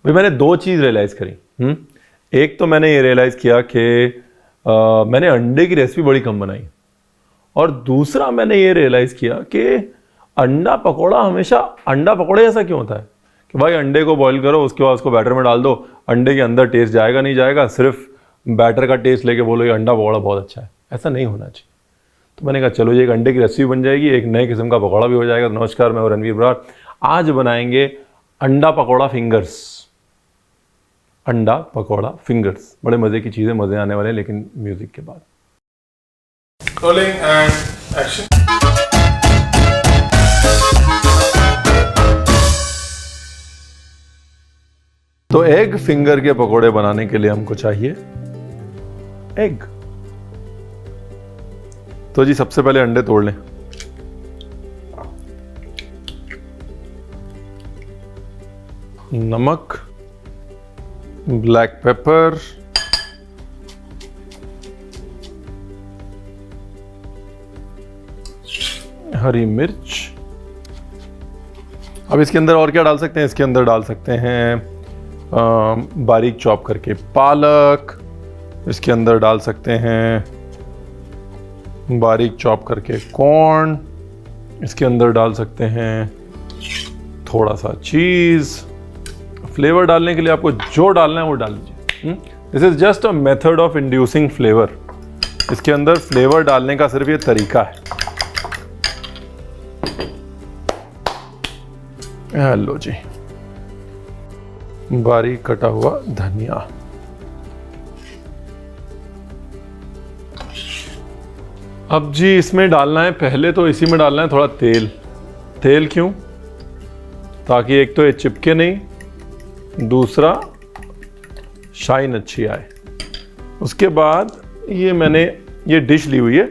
भाई मैंने दो चीज़ रियलाइज़ करी। एक तो मैंने ये रियलाइज़ किया कि मैंने अंडे की रेसिपी बड़ी कम बनाई, और दूसरा मैंने ये रियलाइज़ किया कि अंडा पकौड़ा हमेशा अंडा पकौड़े जैसा क्यों होता है कि भाई अंडे को बॉईल करो, उसके बाद उसको बैटर में डाल दो, अंडे के अंदर टेस्ट जाएगा नहीं जाएगा, सिर्फ बैटर का टेस्ट लेके बोलो ये अंडा पकौड़ा बहुत अच्छा है। ऐसा नहीं होना चाहिए। तो मैंने कहा चलो ये एक अंडे की रेसिपी बन जाएगी, एक नए किस्म का पकौड़ा भी हो जाएगा। तो नमस्कार, मैं रणवीर बरार। आज बनाएंगे अंडा पकौड़ा फिंगर्स। अंडा पकौड़ा फिंगर्स बड़े मज़े की चीज़ें, मज़े आने वाले हैं लेकिन म्यूज़िक के बाद। Rolling and action. तो एग फिंगर के पकोड़े बनाने के लिए हमको चाहिए एग। तो जी सबसे पहले अंडे तोड़ लें। नमक, ब्लैक पेपर, हरी मिर्च। अब इसके अंदर और क्या डाल सकते हैं? इसके अंदर डाल सकते हैं बारीक चॉप करके पालक, इसके अंदर डाल सकते हैं बारीक चॉप करके कॉर्न, इसके अंदर डाल सकते हैं थोड़ा सा चीज़। फ्लेवर डालने के लिए आपको जो डालना है वो डाल लीजिए। This is just a method of inducing flavour. इसके अंदर फ्लेवर डालने का सिर्फ ये तरीका है। हेलो जी, बारीक कटा हुआ धनिया, अब जी इसमें डालना है, पहले तो इसी में डालना है थोड़ा तेल। तेल क्यों? ताकि एक तो ये चिपके नहीं, दूसरा शाइन अच्छी आए। उसके बाद ये मैंने ये डिश ली हुई है,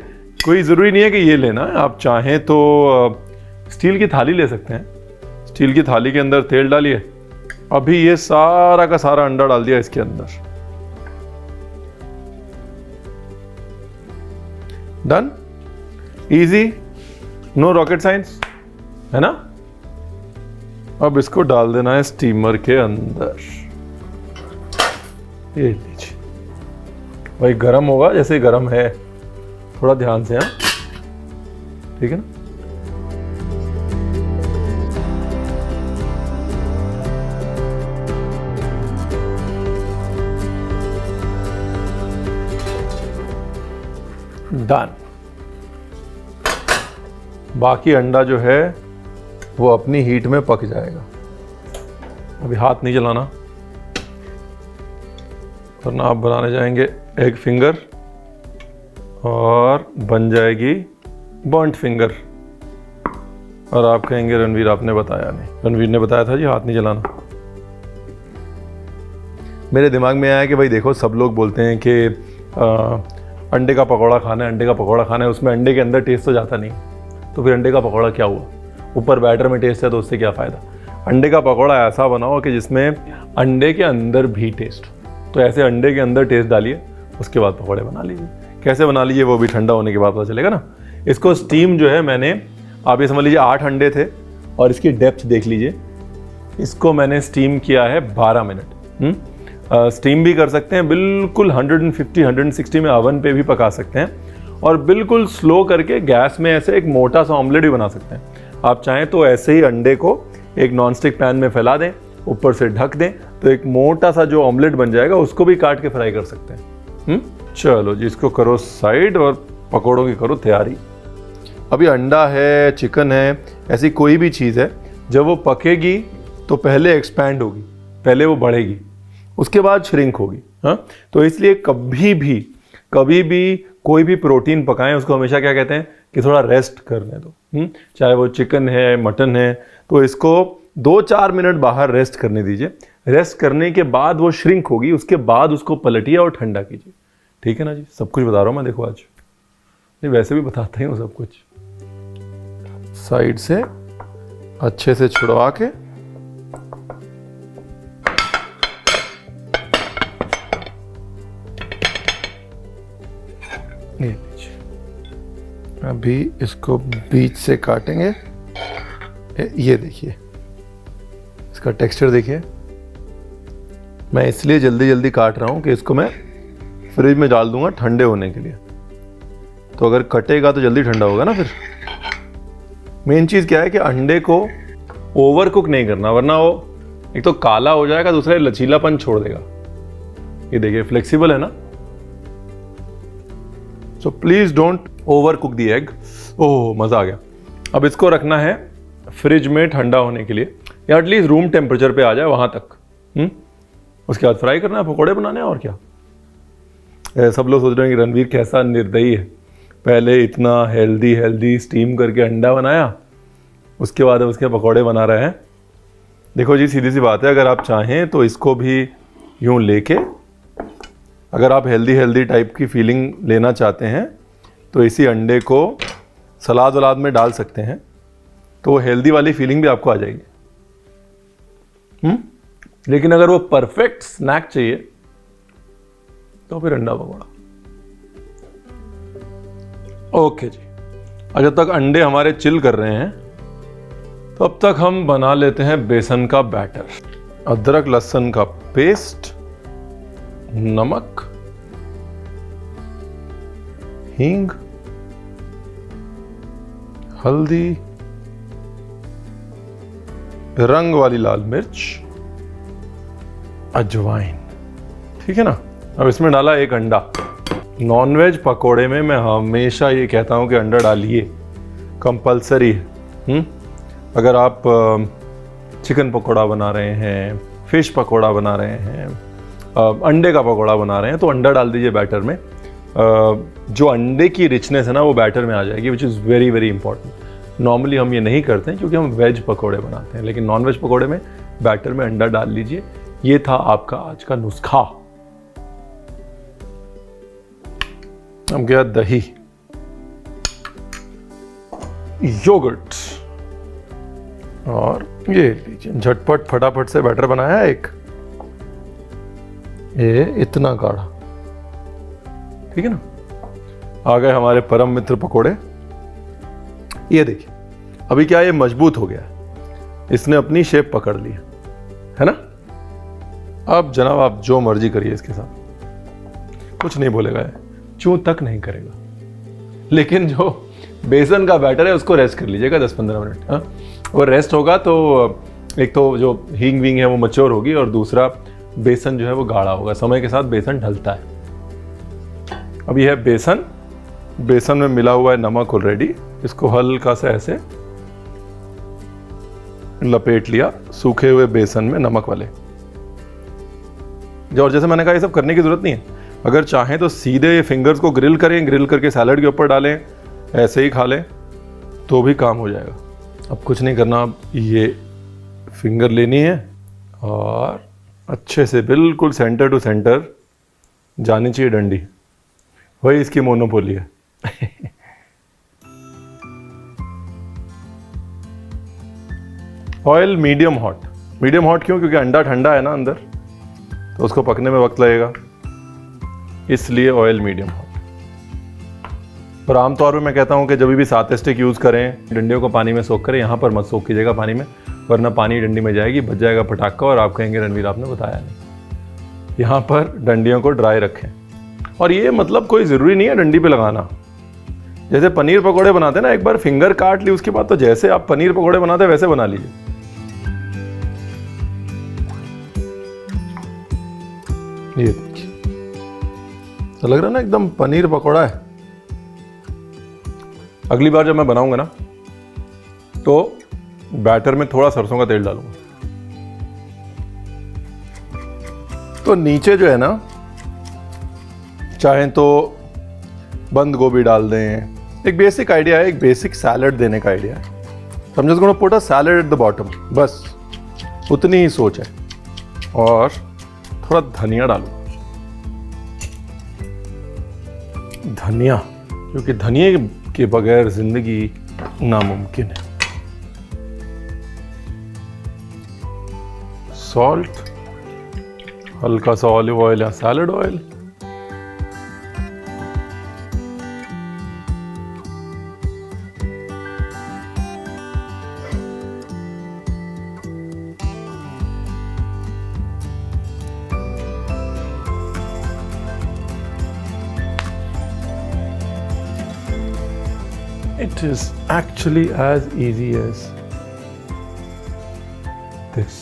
कोई ज़रूरी नहीं है कि ये लेना है, आप चाहें तो स्टील की थाली ले सकते हैं। स्टील की थाली के अंदर तेल डालिए। अभी ये सारा का सारा अंडा डाल दिया इसके अंदर। Done, easy, no rocket science, है ना। अब इसको डाल देना है स्टीमर के अंदर। ये लीजिए भाई, गरम होगा, जैसे गरम है, थोड़ा ध्यान से, हाँ ठीक है ना। डन। बाकी अंडा जो है वो अपनी हीट में पक जाएगा। अभी हाथ नहीं चलाना, वरना आप बनाने जाएंगे एग फिंगर और बन जाएगी बर्न्ट फिंगर, और आप कहेंगे रणवीर आपने बताया नहीं। रणवीर ने बताया था जी हाथ नहीं चलाना। मेरे दिमाग में आया कि भाई देखो, सब लोग बोलते हैं कि अंडे का पकौड़ा खाना है, अंडे का पकौड़ा खाना है, उसमें अंडे के अंदर टेस्ट तो जाता नहीं, तो फिर अंडे का पकौड़ा क्या हुआ? ऊपर बैटर में टेस्ट है तो उससे क्या फ़ायदा? अंडे का पकौड़ा ऐसा बनाओ कि जिसमें अंडे के अंदर भी टेस्ट हो। तो ऐसे अंडे के अंदर टेस्ट डालिए, उसके बाद पकौड़े बना लीजिए। कैसे बना लीजिए वो भी ठंडा होने के बाद पता चलेगा ना। इसको स्टीम जो है मैंने, आप ये समझ लीजिए 8 अंडे थे, और इसकी डेप्थ देख लीजिए। इसको मैंने स्टीम किया है 12 मिनट। स्टीम भी कर सकते हैं, बिल्कुल 150-160 में ओवन पे भी पका सकते हैं, और बिल्कुल स्लो करके गैस में ऐसे एक मोटा सा ऑमलेट भी बना सकते हैं। आप चाहें तो ऐसे ही अंडे को एक नॉनस्टिक पैन में फैला दें, ऊपर से ढक दें, तो एक मोटा सा जो ऑमलेट बन जाएगा, उसको भी काट के फ्राई कर सकते हैं। चलो जी, इसको करो साइड और पकौड़ों की करो तैयारी। अभी अंडा है, चिकन है, ऐसी कोई भी चीज़ है, जब वो पकेगी तो पहले एक्सपैंड होगी, पहले वो बढ़ेगी, उसके बाद श्रिंक होगी। हाँ, तो इसलिए कभी भी कोई भी प्रोटीन पकाएं, उसको हमेशा क्या कहते हैं कि थोड़ा रेस्ट करने दो। चाहे वो चिकन है, मटन है, तो इसको 2-4 मिनट बाहर रेस्ट करने दीजिए। रेस्ट करने के बाद वो श्रिंक होगी, उसके बाद उसको पलटिए और ठंडा कीजिए। ठीक है ना जी, सब कुछ बता रहा हूँ मैं, देखो आज नहीं, वैसे भी बताता ही हूँ सब कुछ। साइड से अच्छे से छुड़वा के ये लीजिए। अभी इसको बीच से काटेंगे। ये देखिए, इसका टेक्सचर देखिए, मैं इसलिए जल्दी जल्दी काट रहा हूँ कि इसको मैं फ्रिज में डाल दूंगा ठंडे होने के लिए। तो अगर कटेगा तो जल्दी ठंडा होगा ना। फिर मेन चीज़ क्या है कि अंडे को ओवर कुक नहीं करना, वरना वो एक तो काला हो जाएगा, दूसरा लचीलापन छोड़ देगा। ये देखिए फ्लेक्सिबल है ना। So please don't overcook the egg. Oh मज़ा आ गया। अब इसको रखना है फ्रिज में ठंडा होने के लिए, या एटलीस्ट रूम टेम्परेचर पे आ जाए वहाँ तक। उसके बाद फ्राई करना है, पकौड़े बनाने हैं और क्या। सब लोग सोच रहे हैं कि रणवीर कैसा निर्दयी है, पहले इतना हेल्दी स्टीम करके अंडा बनाया, उसके बाद उसके पकौड़े बना रहे हैं। देखो जी सीधी सी बात है, अगर आप चाहें तो इसको भी यूँ लेके, अगर आप हेल्दी टाइप की फीलिंग लेना चाहते हैं तो इसी अंडे को सलाद वलाद में डाल सकते हैं, तो वो हेल्दी वाली फीलिंग भी आपको आ जाएगी। लेकिन अगर वो परफेक्ट स्नैक चाहिए तो फिर अंडा पकौड़ा। ओके जी, जब तक अंडे हमारे चिल कर रहे हैं तो अब तक हम बना लेते हैं बेसन का बैटर। अदरक लहसुन का पेस्ट, नमक, हींग, हल्दी, रंग वाली लाल मिर्च, अजवाइन। ठीक है ना। अब इसमें डाला एक अंडा। नॉनवेज पकोड़े में मैं हमेशा ये कहता हूं कि अंडा डालिए, कंपलसरी है। अगर आप चिकन पकोड़ा बना रहे हैं, फिश पकोड़ा बना रहे हैं, अंडे का पकोड़ा बना रहे हैं, तो अंडा डाल दीजिए बैटर में। जो अंडे की रिचनेस है ना वो बैटर में आ जाएगी, which is very very important. Normally हम ये नहीं करते हैं क्योंकि हम वेज पकोड़े बनाते हैं, लेकिन नॉन वेज पकोड़े में बैटर में अंडा डाल लीजिए। ये था आपका आज का नुस्खा। हम गया दही, योगर्ट, और ये लीजिए झटपट फटाफट से बैटर बनाया एक, ये इतना गाढ़ा। ठीक है ना। आ गए हमारे परम मित्र पकोड़े। ये देखिए अभी क्या ये मजबूत हो गया है, इसने अपनी शेप पकड़ ली है ना। अब जनाब आप जो मर्जी करिए इसके साथ, कुछ नहीं बोलेगा है, चूं तक नहीं करेगा। लेकिन जो बेसन का बैटर है उसको रेस्ट कर लीजिएगा 10-15 मिनट। हाँ, और रेस्ट होगा तो एक तो जो हींग वींग है वो मैच्योर होगी, और दूसरा बेसन जो है वो गाढ़ा होगा। समय के साथ बेसन ढलता है। अब यह है बेसन, बेसन में मिला हुआ है नमक ऑलरेडी। इसको हल्का सा ऐसे लपेट लिया सूखे हुए बेसन में, नमक वाले। और जैसे मैंने कहा ये सब करने की जरूरत नहीं है। अगर चाहें तो सीधे फिंगर्स को ग्रिल करें, ग्रिल करके सैलड के ऊपर डालें, ऐसे ही खा लें तो भी काम हो जाएगा। अब कुछ नहीं करना, अब ये फिंगर लेनी है और अच्छे से बिल्कुल सेंटर टू सेंटर जानी चाहिए डंडी। वही इसकी मोनोपोली है। Oil medium hot. Medium hot क्यों? क्योंकि अंडा ठंडा है ना अंदर, तो उसको पकने में वक्त लगेगा, इसलिए ऑयल मीडियम हॉट। और आमतौर पे मैं कहता हूँ कि जब भी सात स्टिक यूज़ करें, डंडियों को पानी में सोख करें। यहाँ पर मत सोख कीजिएगा पानी में, वरना पानी डंडी में जाएगी, बच जाएगा पटाखा और आप कहेंगे रणवीर आपने बताया नहीं। यहाँ पर डंडियों को ड्राई रखें। और ये मतलब कोई ज़रूरी नहीं है डंडी पे लगाना। जैसे पनीर पकोड़े बनाते हैं ना, एक बार फिंगर काट ली, उसके बाद तो जैसे आप पनीर पकोड़े बनाते हैं वैसे बना लीजिए। ये देखिए, तो लग रहा है ना एकदम पनीर पकोड़ा है। अगली बार जब मैं बनाऊंगा ना तो बैटर में थोड़ा सरसों का तेल डालूंगा। तो नीचे जो है ना, चाहें तो बंद गोभी डाल दें। एक बेसिक आइडिया है, एक बेसिक सैलड देने का आइडिया है। I'm just going to put a salad at the bottom, बस उतनी ही सोच है। और थोड़ा धनिया डालूं, धनिया, क्योंकि धनिया के बगैर जिंदगी नामुमकिन है। सॉल्ट, हल्का सा ऑलिव ऑयल या salad oil, It is actually as easy as this.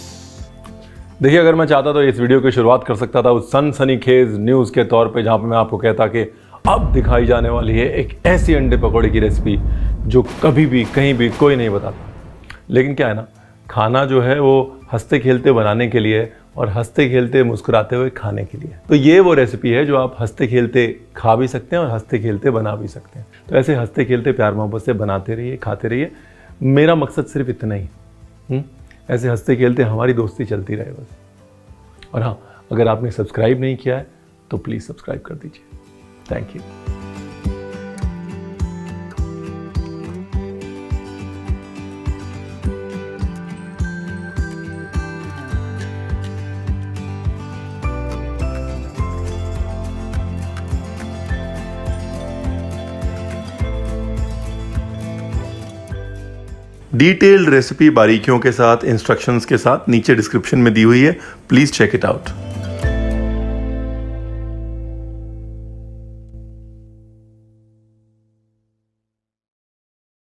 देखिए, अगर मैं चाहता तो इस वीडियो की शुरुआत कर सकता था उस सनसनीखेज न्यूज़ के तौर पे, जहाँ पे मैं आपको कहता कि अब दिखाई जाने वाली है एक ऐसी अंडे पकौड़े की रेसिपी जो कभी भी कहीं भी कोई नहीं बताता। लेकिन क्या है ना, खाना जो है वो हंसते खेलते बनाने के लिए और हंसते खेलते मुस्कुराते हुए खाने के लिए। तो ये वो रेसिपी है जो आप हंसते खेलते खा भी सकते हैं और हंसते खेलते बना भी सकते हैं। तो ऐसे हंसते खेलते प्यार मोहब्बत से बनाते रहिए, खाते रहिए। मेरा मकसद सिर्फ इतना ही, ऐसे हंसते खेलते हमारी दोस्ती चलती रहे बस। और हाँ, अगर आपने सब्सक्राइब नहीं किया है तो प्लीज़ सब्सक्राइब कर दीजिए। Thank you. डिटेल्ड रेसिपी बारीकियों के साथ, इंस्ट्रक्शंस के साथ नीचे डिस्क्रिप्शन में दी हुई है, प्लीज़ चेक इट आउट।